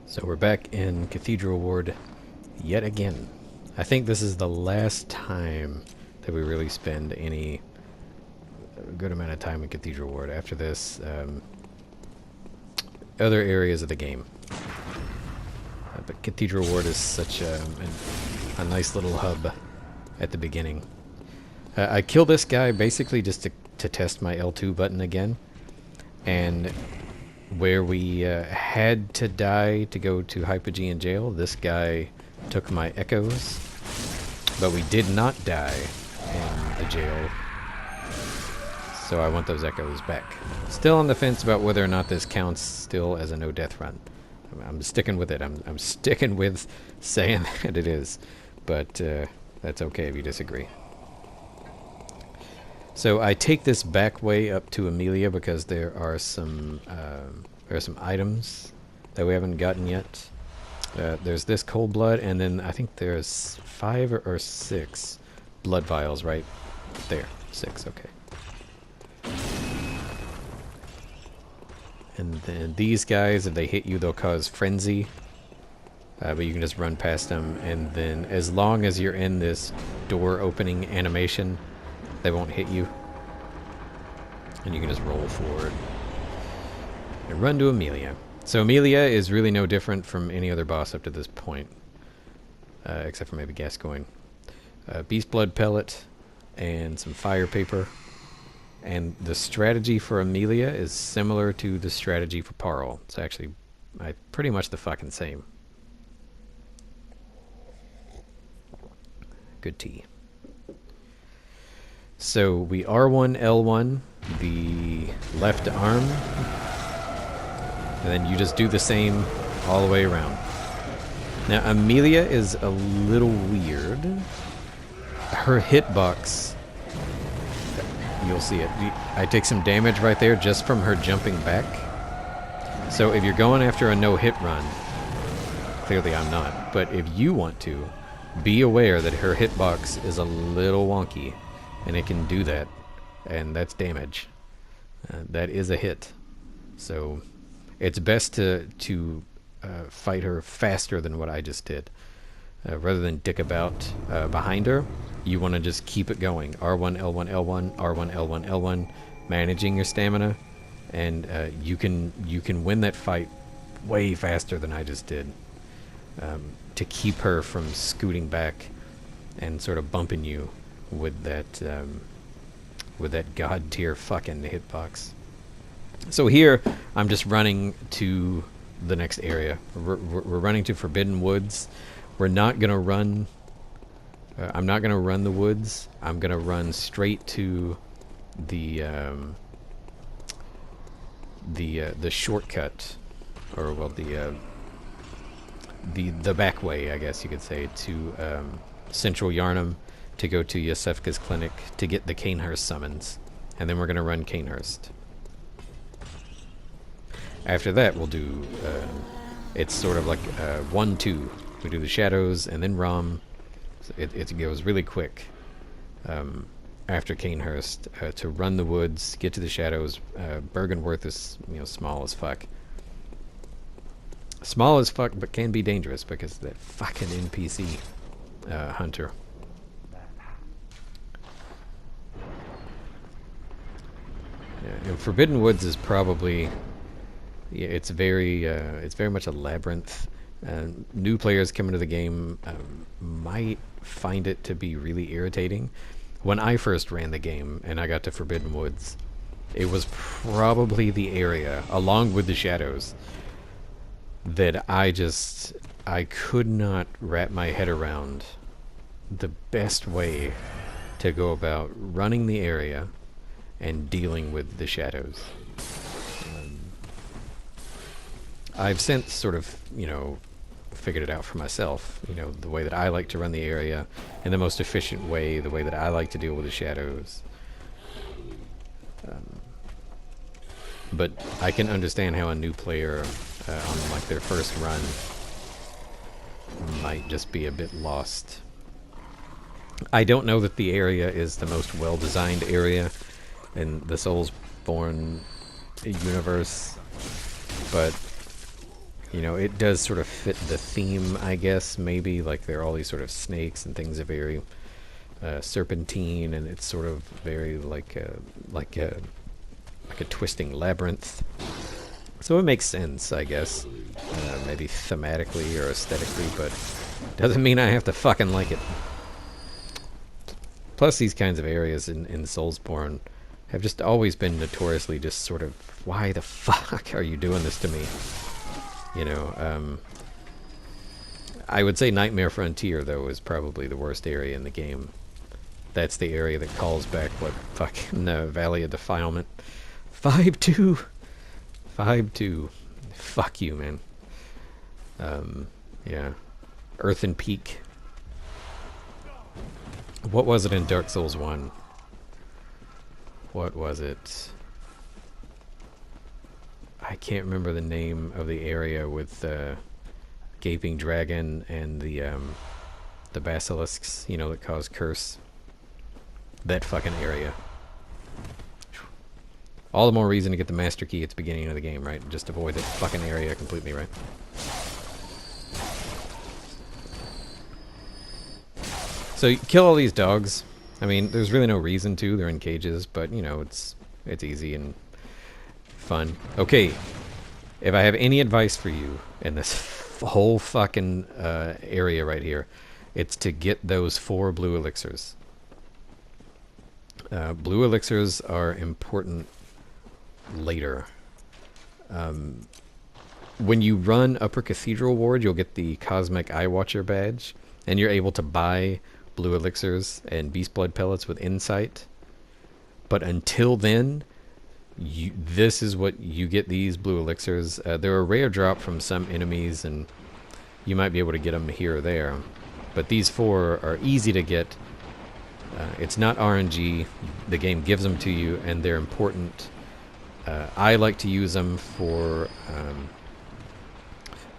So we're back in Cathedral Ward yet again. I think this is the last time that we really spend any good amount of time in Cathedral Ward. After this, other areas of the game. But Cathedral Ward is such a nice little hub at the beginning. I kill this guy basically just to test my L2 button again. And where we had to die to go to Hypogean Jail, this guy took my echoes. But we did not die in the jail. So I want those echoes back. Still on the fence about whether or not this counts still as a no-death run. I'm sticking with it. I'm sticking with saying that it is. But that's okay if you disagree. So I take this back way up to Amelia because there are some items that we haven't gotten yet. There's this cold blood, and then I think there's 5 or 6 blood vials right there. 6, okay. And then these guys, if they hit you, they'll cause frenzy. But you can just run past them, and then as long as you're in this door opening animation, they won't hit you. And you can just roll forward and run to Amelia. So Amelia is really no different from any other boss up to this point, except for maybe Gascoigne. Beast Blood Pellet and some fire paper. And the strategy for Amelia is similar to the strategy for Parle. It's actually pretty much the fucking same. Good tea. So we R1, L1, the left arm, and then you just do the same all the way around. Now Amelia is a little weird. Her hitbox, you'll see it. I take some damage right there just from her jumping back. So if you're going after a no-hit run, clearly I'm not, but if you want to, be aware that her hitbox is a little wonky. And it can do that, and that's damage. That is a hit. So it's best to fight her faster than what I just did. Rather than dick about behind her, you want to just keep it going. R1, L1, L1, R1, L1, L1, managing your stamina, and you can win that fight way faster than I just did. To keep her from scooting back and sort of bumping you with that god tier fucking hitbox. So here I'm just running to the next area. We're running to Forbidden Woods. We're not gonna run. I'm not gonna run the woods. I'm gonna run straight to the shortcut, or well the back way, I guess you could say, to Central Yarnum, to go to Yosefka's clinic to get the Cainhurst summons. And then we're going to run Cainhurst. After that, we'll do... it's sort of like 1-2. We do the Shadows and then Rom. So it goes really quick after Cainhurst to run the woods, get to the Shadows. Bergenworth is small as fuck. Small as fuck, but can be dangerous because of that fucking NPC hunter. Yeah, Forbidden Woods is probably, it's very much a labyrinth. New players coming to the game might find it to be really irritating. When I first ran the game and I got to Forbidden Woods, it was probably the area, along with the Shadows, that I could not wrap my head around the best way to go about running the area and dealing with the Shadows. I've since sort of, figured it out for myself, the way that I like to run the area in the most efficient way, the way that I like to deal with the Shadows. But I can understand how a new player on like their first run might just be a bit lost. I don't know that the area is the most well-designed area in the Soulsborne universe, but You know, it does sort of fit the theme, I guess, maybe. Like, there are all these sort of snakes and things are very serpentine, and it's sort of very like a twisting labyrinth. So it makes sense, I guess. Maybe thematically or aesthetically, but doesn't mean I have to fucking like it. Plus, these kinds of areas in Soulsborne have just always been notoriously just sort of, why the fuck are you doing this to me? You know, I would say Nightmare Frontier, though, is probably the worst area in the game. That's the area that calls back, what, fucking Valley of Defilement. 5-2! 5-2. Fuck you, man. Yeah. Earthen Peak. What was it in Dark Souls 1? What was it? I can't remember the name of the area with the Gaping Dragon and the basilisks, you know, that cause curse. That fucking area. All the more reason to get the master key at the beginning of the game, right? Just avoid that fucking area completely, right? So you kill all these dogs. I mean, there's really no reason to. They're in cages, but, you know, it's easy and fun. Okay, if I have any advice for you in this whole fucking area right here, it's to get those 4 blue elixirs. Blue elixirs are important later. When you run Upper Cathedral Ward, you'll get the Cosmic Eye Watcher badge, and you're able to buy blue elixirs and beast blood pellets with insight. But until then, this is what you get, these blue elixirs. They're a rare drop from some enemies, and you might be able to get them here or there. But these 4 are easy to get. It's not RNG. The game gives them to you, and they're important. I like to use them for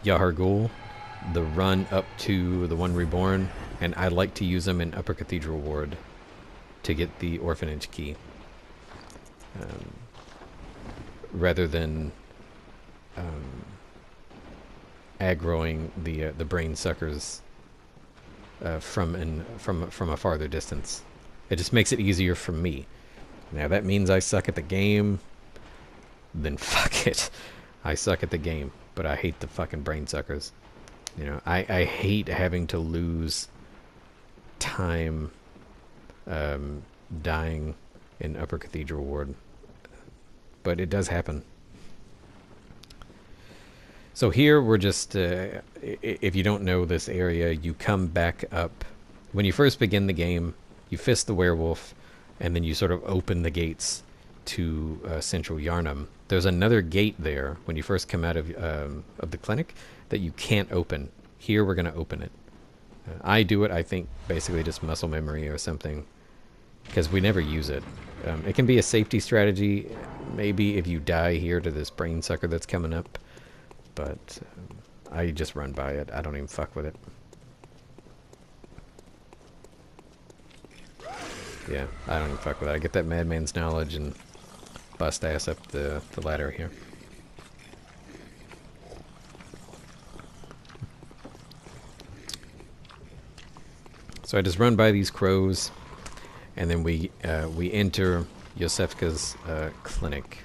Yahar'gul, the run up to the One Reborn, and I like to use them in Upper Cathedral Ward to get the Orphanage Key. Rather than aggroing the brain suckers from a farther distance. It just makes it easier for me. Now that means I suck at the game, then fuck it. I suck at the game, but I hate the fucking brain suckers. You know, I hate having to lose time dying in Upper Cathedral Ward. But it does happen. So here we're just, if you don't know this area, you come back up. When you first begin the game, you fist the werewolf, and then you sort of open the gates to Central Yarnum. There's another gate there when you first come out of the clinic that you can't open. Here we're going to open it. I do it, I think, basically just muscle memory or something, because we never use it. It can be a safety strategy, maybe if you die here to this brain sucker that's coming up, but I just run by it. I don't even fuck with it. Yeah, I don't even fuck with it. I get that madman's knowledge and bust ass up the ladder here. So I just run by these crows, and then we enter Yosefka's clinic.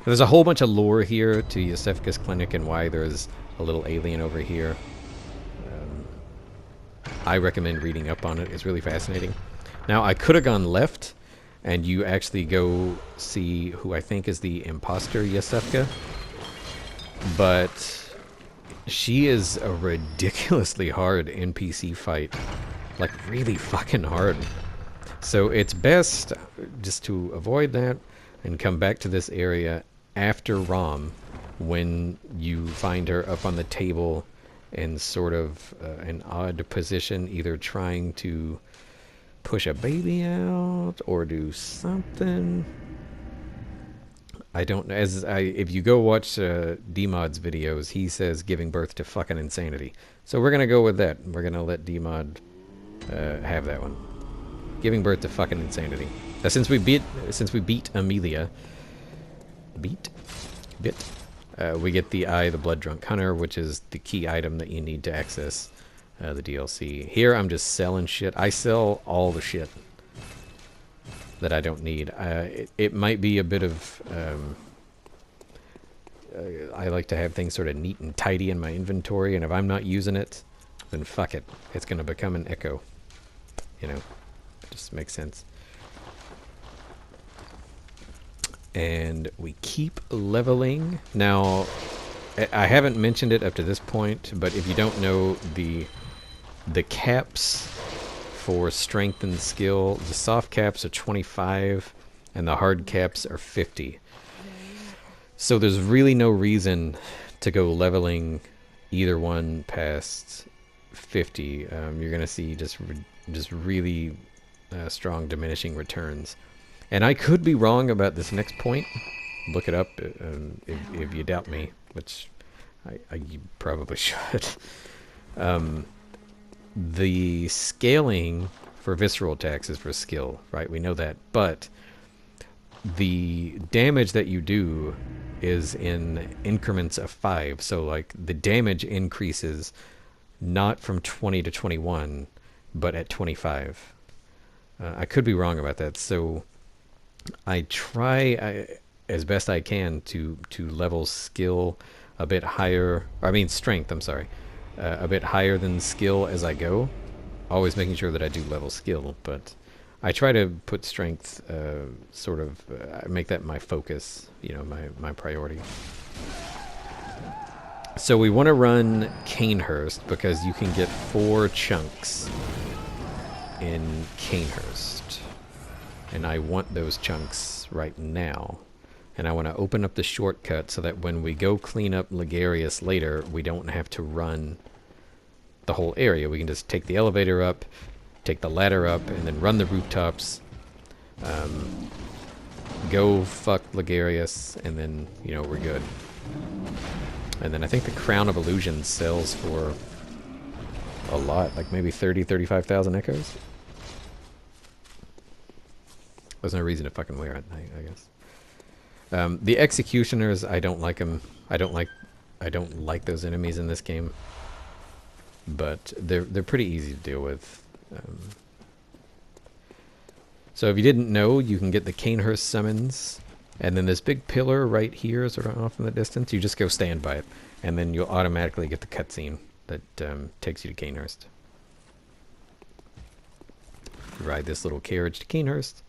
There's a whole bunch of lore here to Yosefka's clinic and why there's a little alien over here. I recommend reading up on it. It's really fascinating. Now, I could have gone left, and you actually go see who I think is the imposter Yosefka. But she is a ridiculously hard NPC fight. Like, really fucking hard. So it's best just to avoid that and come back to this area after Rom, when you find her up on the table in sort of an odd position, either trying to push a baby out or do something. I don't know. If you go watch D-Mod's videos, he says giving birth to fucking insanity. So we're gonna go with that. We're gonna let D-Mod have that one. Giving birth to fucking insanity. Since we beat Amelia, we get the Eye of the Blood Drunk Hunter, which is the key item that you need to access the DLC. Here I'm just selling shit. I sell all the shit that I don't need. It might be a bit of... I like to have things sort of neat and tidy in my inventory, and if I'm not using it, then fuck it. It's going to become an echo. You know, it just makes sense. And we keep leveling. Now, I haven't mentioned it up to this point, but if you don't know, the caps for strength and skill, the soft caps are 25, and the hard caps are 50. So there's really no reason to go leveling either one past 50. You're going to see just really strong diminishing returns. And I could be wrong about this next point. Look it up if you doubt me, which I probably should. The scaling for visceral attacks is for skill, right? We know that. But the damage that you do is in increments of 5. So, like, the damage increases not from 20 to 21, but at 25. I could be wrong about that. So I try as best I can to level skill a bit higher. I mean strength, I'm sorry. A bit higher than skill as I go. Always making sure that I do level skill, but I try to put strength sort of make that my focus, you know, my priority. So we want to run Cainhurst because you can get 4 chunks in Cainhurst. And I want those chunks right now. And I want to open up the shortcut so that when we go clean up Ligarius later, we don't have to run the whole area. We can just take the elevator up, take the ladder up, and then run the rooftops. Go fuck Ligarius, and then, you know, we're good. And then I think the Crown of Illusion sells for a lot, like maybe 35,000 echoes. There's no reason to fucking wear it, I guess. The Executioners, I don't like them. I don't like those enemies in this game. But they're pretty easy to deal with. So if you didn't know, you can get the Cainhurst summons, and then this big pillar right here, sort of off in the distance, you just go stand by it, and then you'll automatically get the cutscene that takes you to Cainhurst. Ride this little carriage to Cainhurst,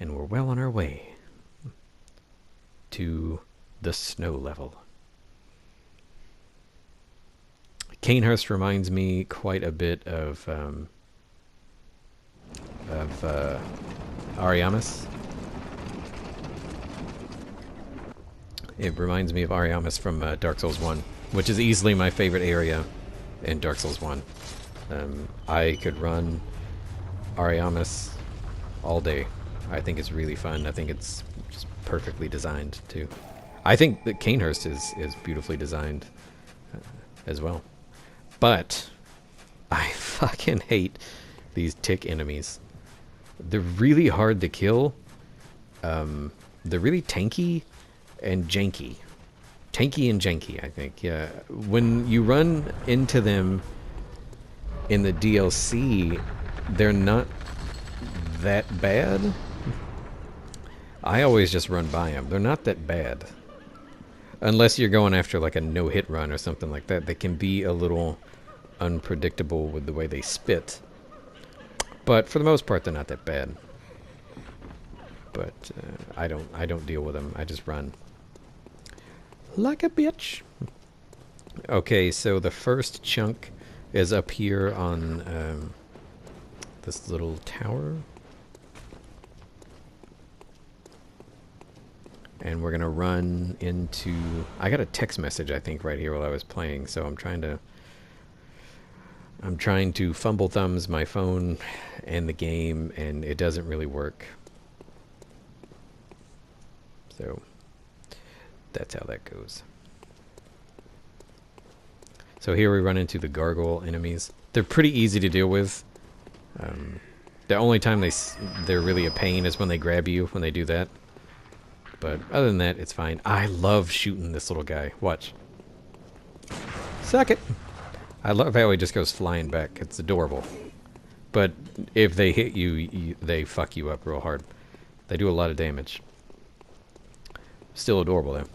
and we're well on our way to the snow level. Cainhurst reminds me quite a bit of Ariamis. It reminds me of Ariamis from Dark Souls 1, which is easily my favorite area in Dark Souls 1. I could run Ariamis all day. I think it's really fun. I think it's just perfectly designed, too. I think that Cainhurst is beautifully designed as well. But I fucking hate these tick enemies. They're really hard to kill. They're really tanky and janky. Tanky and janky, I think. Yeah. When you run into them in the DLC, they're not that bad. I always just run by them. They're not that bad. Unless you're going after like a no-hit run or something like that. They can be a little unpredictable with the way they spit. But for the most part, they're not that bad. But I don't deal with them. I just run like a bitch. Okay, so the first chunk is up here on this little tower. And we're going to run into... I got a text message, I think, right here while I was playing, so I'm trying to fumble thumbs my phone and the game, and it doesn't really work. So that's how that goes. So here we run into the gargoyle enemies. They're pretty easy to deal with. The only time they're really a pain is when they grab you, when they do that. But other than that, it's fine. I love shooting this little guy. Watch. Suck it. I love how he just goes flying back. It's adorable. But if they hit you, they fuck you up real hard. They do a lot of damage. Still adorable, though.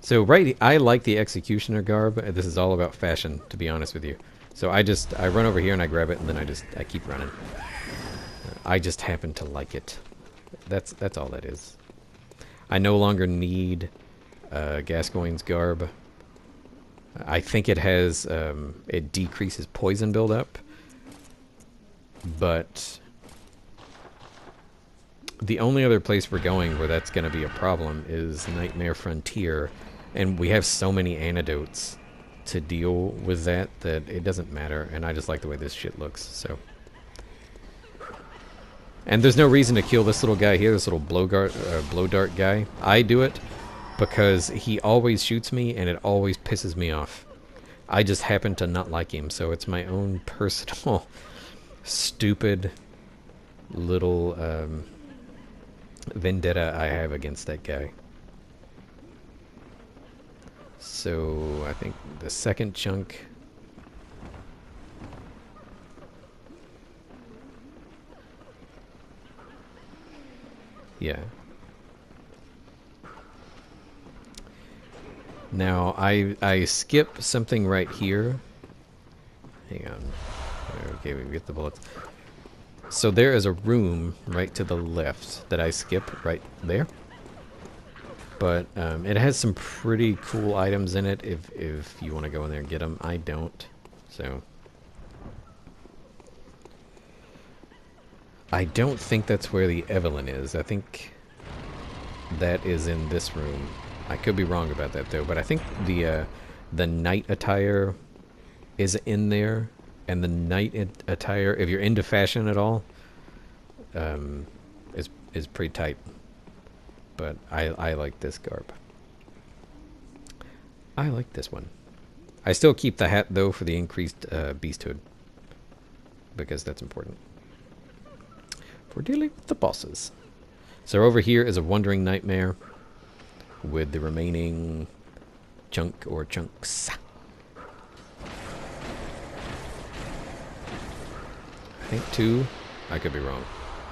So, I like the Executioner garb. This is all about fashion, to be honest with you. So I run over here and I grab it, and then I keep running. I just happen to like it. That's all that is. I no longer need Gascoigne's garb. I think it has, it decreases poison buildup. But the only other place we're going where that's going to be a problem is Nightmare Frontier. And we have so many antidotes to deal with that it doesn't matter. And I just like the way this shit looks, so. And there's no reason to kill this little guy here, this little blow dart guy. I do it because he always shoots me and it always pisses me off. I just happen to not like him, so it's my own personal stupid little vendetta I have against that guy. So I think the second chunk. Yeah. Now I skip something right here. Hang on. Okay, we get the bullets. So there is a room right to the left that I skip right there. But it has some pretty cool items in it if you want to go in there and get them. I don't. So I don't think that's where the Evelyn is. I think that is in this room. I could be wrong about that though, but I think the knight attire is in there, and the knight attire, if you're into fashion at all, is pretty tight. But I like this garb. I like this one. I still keep the hat though for the increased beasthood, because that's important for dealing with the bosses. So over here is a Wandering Nightmare with the remaining chunk or chunks. I think 2. I could be wrong.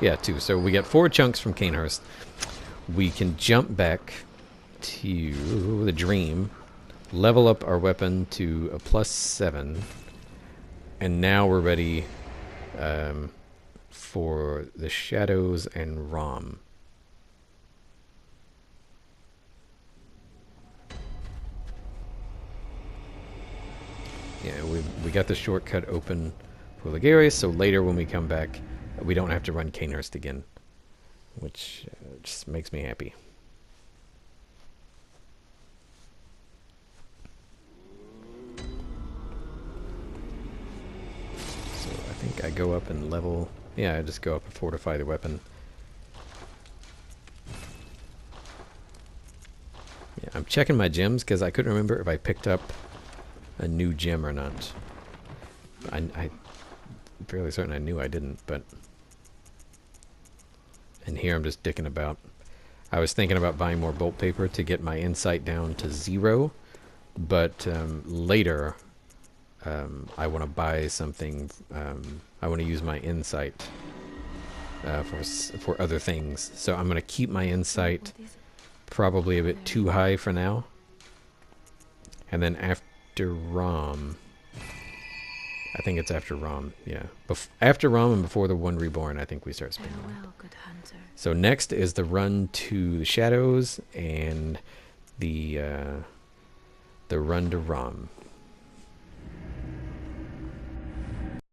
Yeah, 2. So we got 4 chunks from Cainhurst. We can jump back to the Dream, level up our weapon to a +7, and now we're ready for the Shadows and Rom. Yeah, we got the shortcut open for Ligarius, so later when we come back, we don't have to run Cainhurst again, which just makes me happy. So I think I go up and level. Yeah, I just go up and fortify the weapon. Yeah, I'm checking my gems because I couldn't remember if I picked up a new gem or not. I'm fairly certain I knew I didn't, but... And here I'm just dicking about. I was thinking about buying more bolt paper to get my insight down to 0, but later I want to buy something. I want to use my insight for other things. So I'm going to keep my insight probably a bit too high for now. And then after Rom, I think it's after Rom, yeah. After Rom and before the One Reborn, I think we start spinning. So next is the run to the Shadows and the run to Rom.